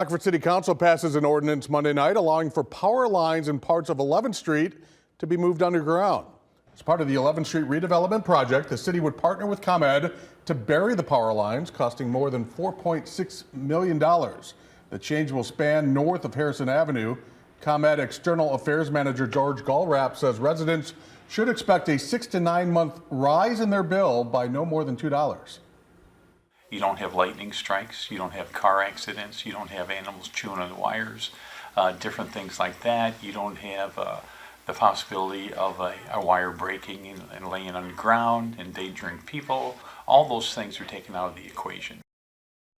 Rockford City Council passes an ordinance Monday night allowing for power lines in parts of 11th Street to be moved underground. As part of the 11th Street redevelopment project, the city would partner with ComEd to bury the power lines, costing more than $4.6 million. The change will span north of Harrison Avenue. ComEd External Affairs Manager George Gallrap says residents should expect a 6 to 9 month rise in their bill by no more than $2. You don't have lightning strikes, you don't have car accidents, you don't have animals chewing on the wires, different things like that. You don't have the possibility of a wire breaking and laying on the ground, endangering people. All those things are taken out of the equation.